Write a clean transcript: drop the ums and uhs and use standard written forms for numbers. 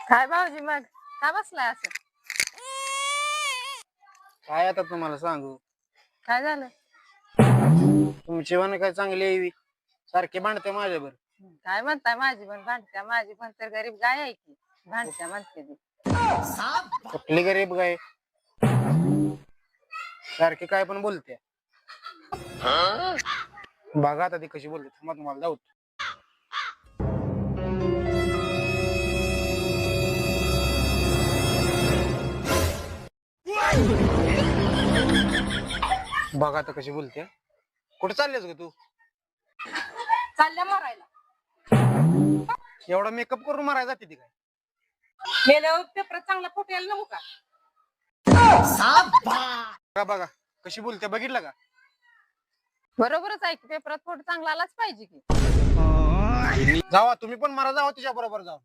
काय भाऊजी मग का बसलाय असं? काय आता तुम्हाला सांगू, काय झालं? तुमची वाण काय चांगली यावी सारखे भांडते माझ्यावर. काय म्हणताय? माझी पण भांडत्या, माझी पण तर गरीब गाय आहे की भांडत्या म्हणते ती. कुठली गरीब गाय, सारखी काय पण बोलते. बघा आता ती कशी बोलते, थांबा तुम्हाला जाऊ. बघा आता कशी बोलते. कुठे चाललेस ग तू? चालल्या मारायला. एवढा मेकअप करून मारायला जाते ती काय? गेल्यावर पेपरात चांगला फोटो यायला नको का? बघा बघा कशी बोलते, बघितलं का? बरोबरच आहे की, पेपरात फोटो चांगला आलाच पाहिजे की. जावा तुम्ही पण मारा, जावा तिच्या बरोबर जावा.